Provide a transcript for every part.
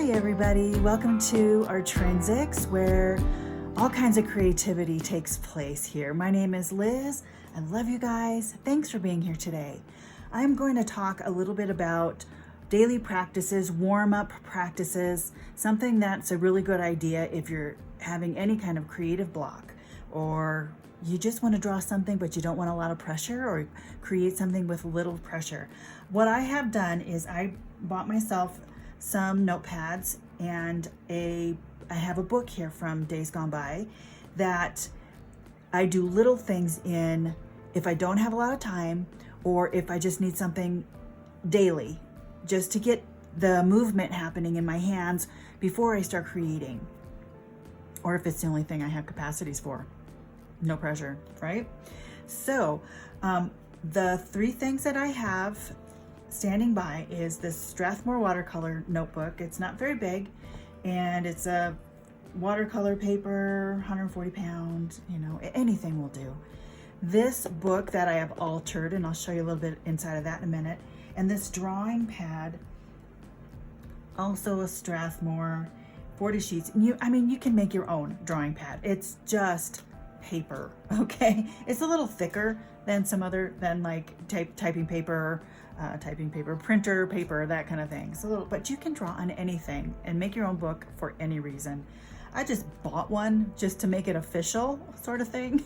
Hi everybody, welcome to our Trinsics where all kinds of creativity takes place here. My name is Liz. I love you guys. Thanks for being here today. I'm going to talk a little bit about daily practices, warm-up practices, something that's a really good idea if you're having any kind of creative block, or you just want to draw something but you don't want a lot of pressure, or create something with little pressure. What I have done is I bought myself some notepads and I have a book here from Days Gone By that I do little things in if I don't have a lot of time, or if I just need something daily, just to get the movement happening in my hands before I start creating, or if it's the only thing I have capacities for. No pressure, right? So the three things that I have standing by is this Strathmore watercolor notebook. It's not very big, and it's a watercolor paper, 140 pounds, anything will do. This book that I have altered, and I'll show you a little bit inside of that in a minute, and this drawing pad, also a Strathmore, 40 sheets. You can make your own drawing pad. It's just paper, okay? It's a little thicker than like typing paper, printer paper, that kind of thing. So but you can draw on anything and make your own book for any reason. I just bought one just to make it official, sort of thing.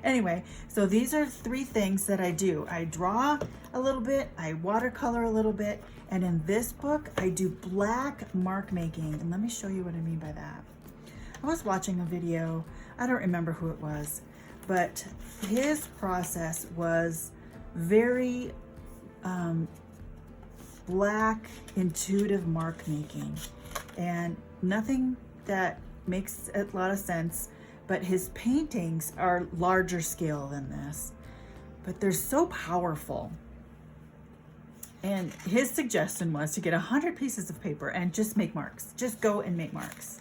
Anyway, so these are three things that I do. I draw a little bit, I watercolor a little bit, and in this book, I do black mark making. And let me show you what I mean by that. I was watching a video, I don't remember who it was, but his process was very black, intuitive mark making, and nothing that makes a lot of sense, but his paintings are larger scale than this, but they're so powerful. And his suggestion was to get 100 pieces of paper and just make marks. Just go and make marks,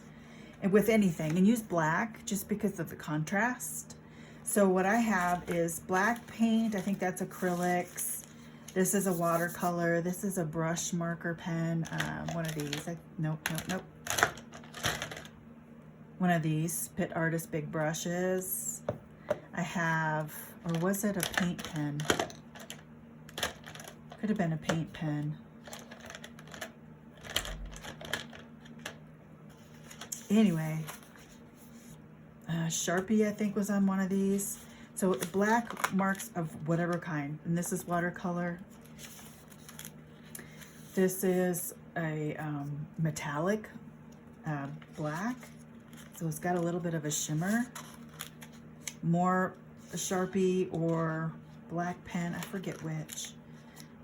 and with anything, and use black just because of the contrast. So what I have is black paint. I think that's acrylics. This is a watercolor. This is a brush marker pen. One of these. Nope. One of these Pitt Artist big brushes. I have, or was it a paint pen? Could have been a paint pen. Anyway, Sharpie I think was on one of these. So black marks of whatever kind, and this is watercolor. This is a metallic black, so it's got a little bit of a shimmer. More Sharpie or black pen, I forget which.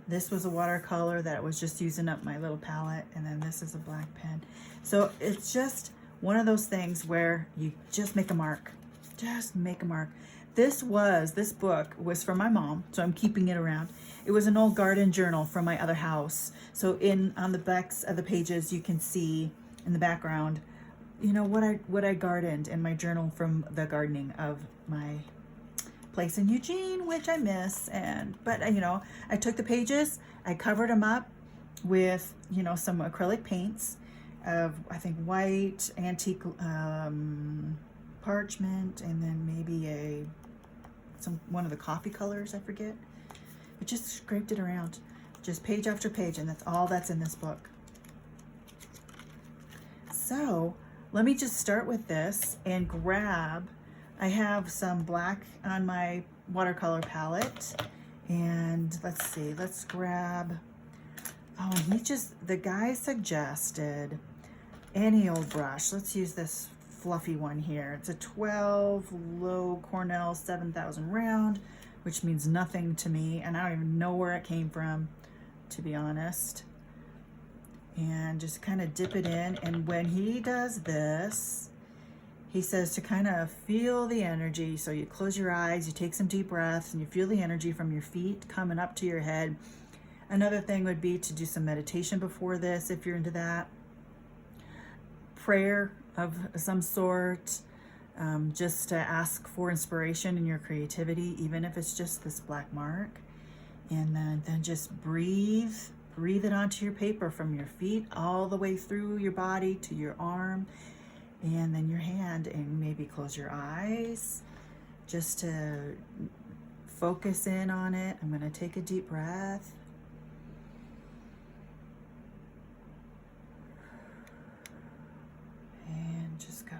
This was a watercolor that was just using up my little palette, and then this is a black pen. So it's just one of those things where you just make a mark. Just make a mark. This book was from my mom, so I'm keeping it around. It was an old garden journal from my other house. So on the backs of the pages, you can see in the background, what I gardened in my journal from the gardening of my place in Eugene, which I miss. But I took the pages, I covered them up with, some acrylic paints of, I think, white, antique parchment, and then maybe one of the coffee colors, I forget. I just scraped it around, just page after page, and that's all that's in this book. So let me just start with this and grab, I have some black on my watercolor palette, and let's see, let's grab, the guy suggested any old brush. Let's use this fluffy one here. It's a 12 low Cornell 7000 round, which means nothing to me, and I don't even know where it came from, to be honest. And just kind of dip it in, and when he does this, he says to kind of feel the energy. So you close your eyes, you take some deep breaths, and you feel the energy from your feet coming up to your head. Another thing would be to do some meditation before this, if you're into that. Prayer of some sort, just to ask for inspiration in your creativity, even if it's just this black mark. And then just breathe breathe it onto your paper from your feet all the way through your body to your arm and then your hand, and maybe close your eyes just to focus in on it. I'm going to take a deep breath. And just go.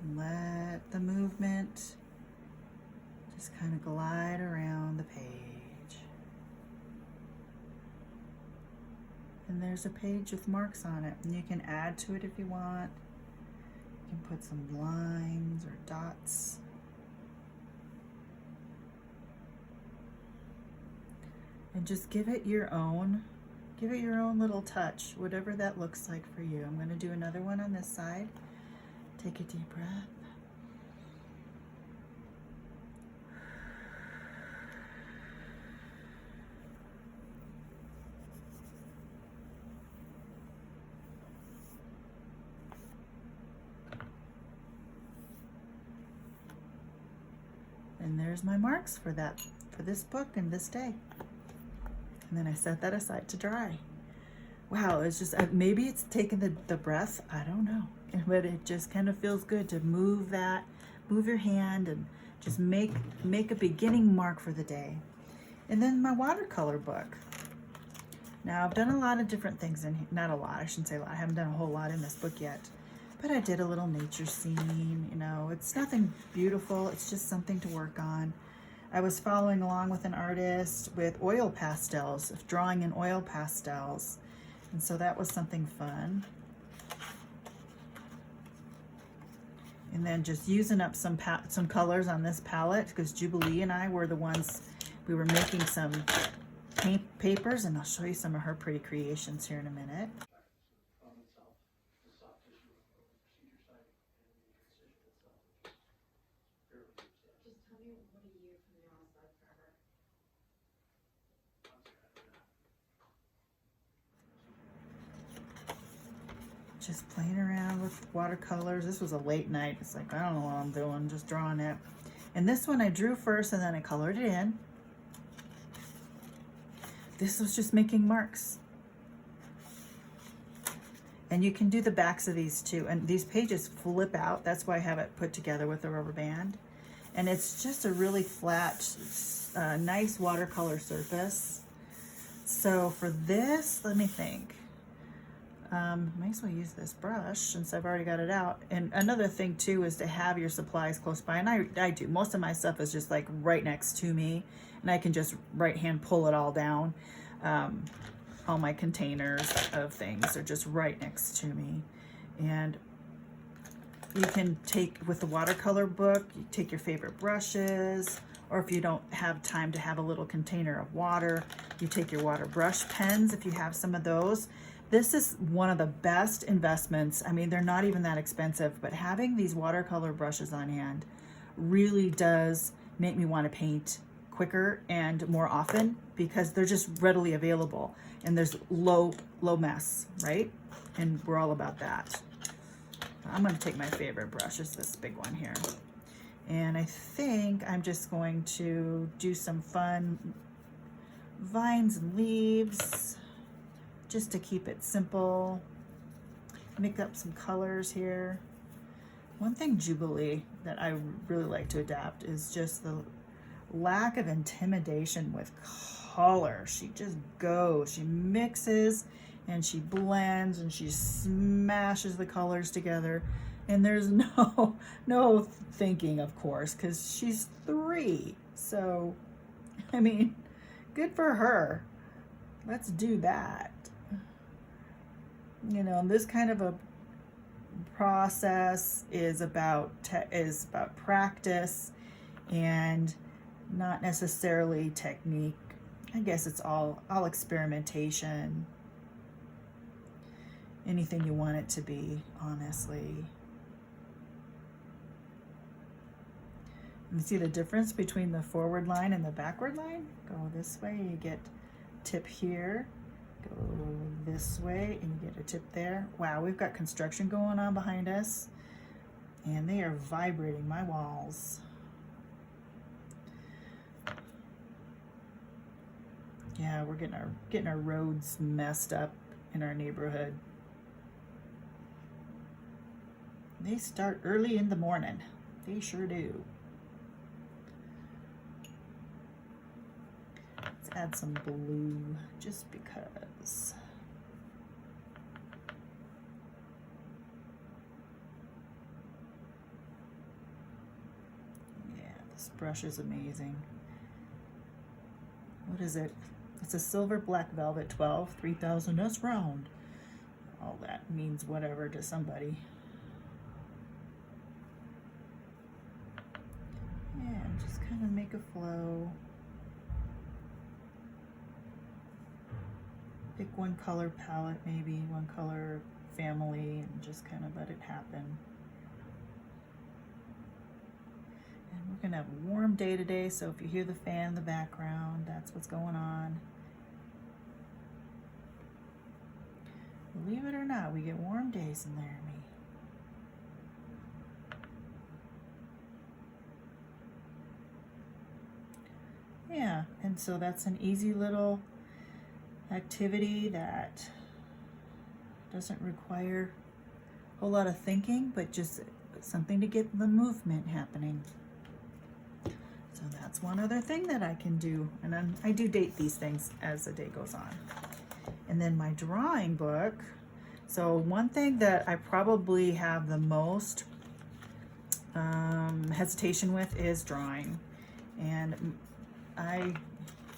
And let the movement just kind of glide around the page. And there's a page with marks on it, and you can add to it if you want. You can put some lines or dots. And just give it your own little touch, whatever that looks like for you. I'm going to do another one on this side. Take a deep breath. And there's my marks for this book and this day. And then I set that aside to dry. Wow, it's just, maybe it's taking the breath, I don't know. But it just kind of feels good to move your hand and just make a beginning mark for the day. And then my watercolor book. Now I've done a lot of different things in here. Not a lot, I shouldn't say a lot. I haven't done a whole lot in this book yet. But I did a little nature scene, you know. It's nothing beautiful, it's just something to work on. I was following along with an artist with oil pastels, drawing in oil pastels. And so that was something fun. And then just using up some colors on this palette, because Jubilee and I were the ones, we were making some paint papers, and I'll show you some of her pretty creations here in a minute. Just playing around with watercolors. This was a late night. It's like, I don't know what I'm doing, just drawing it. And this one I drew first and then I colored it in. This was just making marks. And you can do the backs of these too. And these pages flip out. That's why I have it put together with a rubber band. And it's just a really flat, nice watercolor surface. So for this, let me think. Might as well use this brush since I've already got it out. And another thing too is to have your supplies close by, and I do. Most of my stuff is just like right next to me, and I can just right hand pull it all down. All my containers of things are just right next to me. And you can take, with the watercolor book, you take your favorite brushes, or if you don't have time to have a little container of water, you take your water brush pens if you have some of those. This is one of the best investments. I mean, they're not even that expensive, but having these watercolor brushes on hand really does make me want to paint quicker and more often, because they're just readily available and there's low mess, right? And we're all about that. I'm going to take my favorite brush, it's this big one here. And I think I'm just going to do some fun vines and leaves, just to keep it simple. Make up some colors here. One thing Jubilee that I really like to adapt is just the lack of intimidation with color. She just goes, she mixes and she blends and she smashes the colors together. And there's no thinking, of course, because she's 3. So, I mean, good for her. Let's do that. You know, this kind of a process is about practice and not necessarily technique. I guess it's all experimentation. Anything you want it to be, honestly. You see the difference between the forward line and the backward line? Go this way, you get tip here. Go this way and you get a tip there. Wow, we've got construction going on behind us and they are vibrating my walls. Yeah, we're getting our roads messed up in our neighborhood. They start early in the morning. They sure do. Let's add some blue just because. Yeah, this brush is amazing. What is it? It's a silver black velvet 12, 3000 S round. All that means whatever to somebody. And just kind of make a flow. Pick one color palette, maybe one color family, and just kind of let it happen. And we're gonna have a warm day today, so if you hear the fan in the background, that's what's going on. Believe it or not, we get warm days in Laramie. Yeah, and so that's an easy little activity that doesn't require a whole lot of thinking, but just something to get the movement happening. So that's one other thing that I can do, and I do date these things as the day goes on. And then my drawing book. So one thing that I probably have the most hesitation with is drawing, and I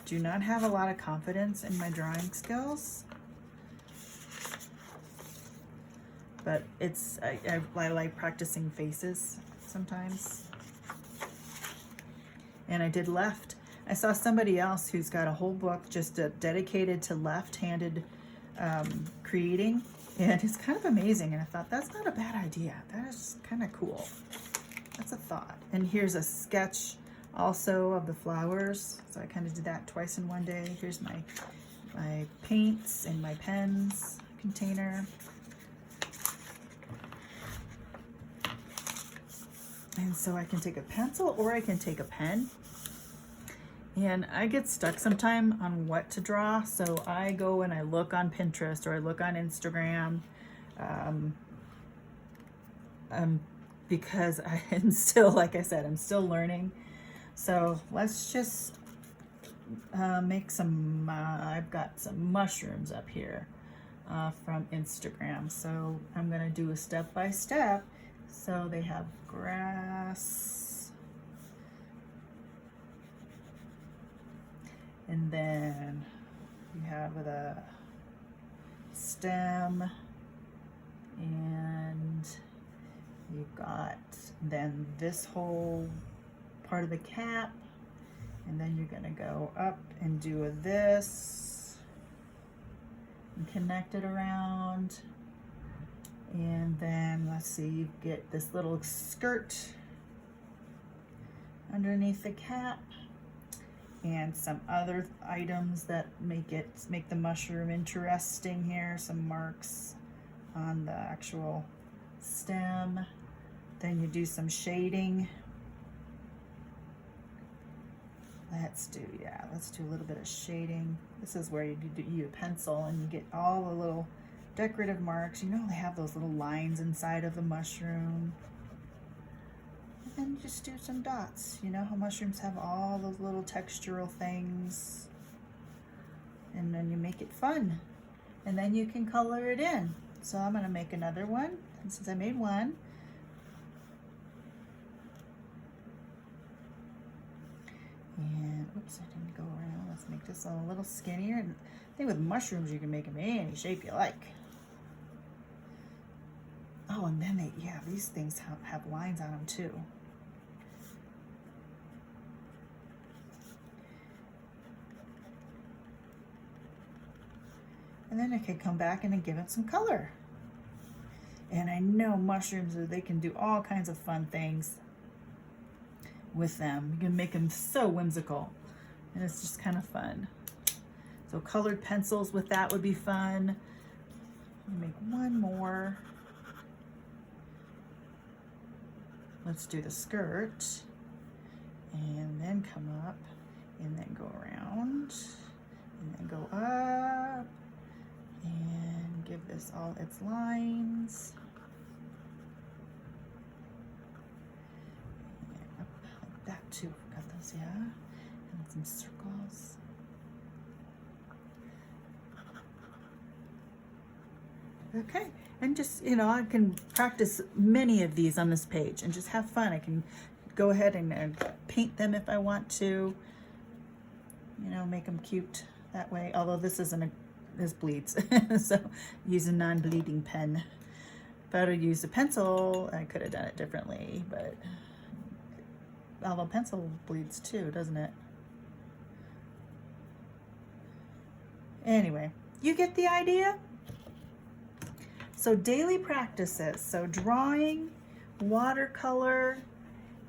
do not have a lot of confidence in my drawing skills, but I like practicing faces sometimes. And I did left. I saw somebody else who's got a whole book just dedicated to left-handed creating, and it's kind of amazing. And I thought, that's not a bad idea. That is kind of cool. That's a thought. And here's a sketch also of the flowers. So I kind of did that twice in one day. Here's my paints and my pens container. And so I can take a pencil or I can take a pen. And I get stuck sometime on what to draw. So I go and I look on Pinterest or I look on Instagram because I am still, like I said, I'm still learning. So let's just make some, I've got some mushrooms up here from Instagram. So I'm gonna do a step by step. So they have grass, and then you have the stem, and you've got then this whole part of the cap, and then you're gonna go up and do this and connect it around. And then let's see, you get this little skirt underneath the cap and some other items that make the mushroom interesting here. Some marks on the actual stem. Then you do some shading. Let's do a little bit of shading. This is where you do a pencil and you get all the little decorative marks. You know, they have those little lines inside of the mushroom. And then you just do some dots. You know how mushrooms have all those little textural things. And then you make it fun. And then you can color it in. So I'm gonna make another one. And since I made one, and oops, I didn't go around. Let's make this a little skinnier. And I think with mushrooms, you can make them any shape you like. Oh, and then these things have lines on them too. And then I could come back and give it some color. And I know mushrooms, they can do all kinds of fun things with them. You can make them so whimsical, and it's just kind of fun. So colored pencils with that would be fun. Make one more. Let's do the skirt, and then come up, and then go around, and go up and give this all its lines. And up like that too. Got those, yeah. And some circles. Okay, and just, you know, I can practice many of these on this page and just have fun. I can go ahead and paint them if I want to, you know, make them cute that way. Although this isn't this bleeds, so use a non-bleeding pen. If I would use a pencil, I could have done it differently, but although pencil bleeds too, doesn't it? Anyway, you get the idea? So daily practices, so drawing, watercolor,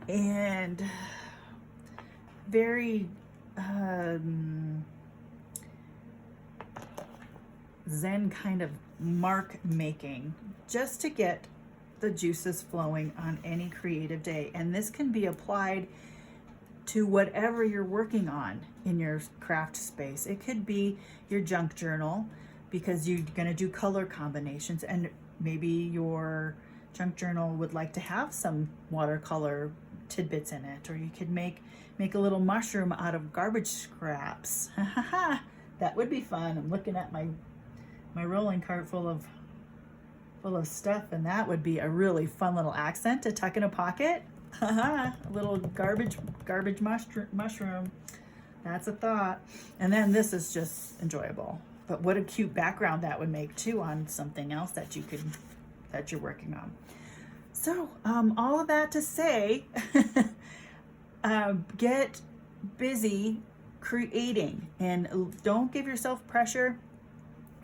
and very Zen kind of mark making, just to get the juices flowing on any creative day. And this can be applied to whatever you're working on in your craft space. It could be your junk journal, because you're going to do color combinations, and maybe your junk journal would like to have some watercolor tidbits in it, or you could make a little mushroom out of garbage scraps. That would be fun. I'm looking at my rolling cart full of stuff, and that would be a really fun little accent to tuck in a pocket. A little garbage mushroom. That's a thought. And then this is just enjoyable. But what a cute background that would make too on something else that you're working on. So all of that to say, get busy creating, and don't give yourself pressure.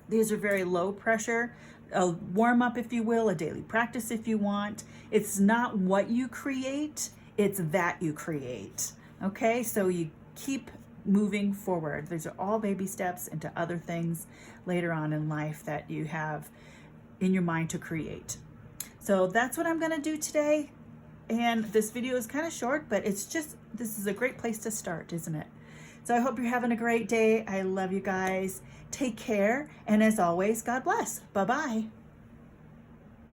These are very low pressure. A warm up, if you will, a daily practice if you want. It's not what you create, it's that you create. Okay, so you keep moving forward. These are all baby steps into other things later on in life that you have in your mind to create. So that's what I'm going to do today. And this video is kind of short, but it's just, this is a great place to start, isn't it? So I hope you're having a great day. I love you guys. Take care. And as always, God bless. Bye-bye.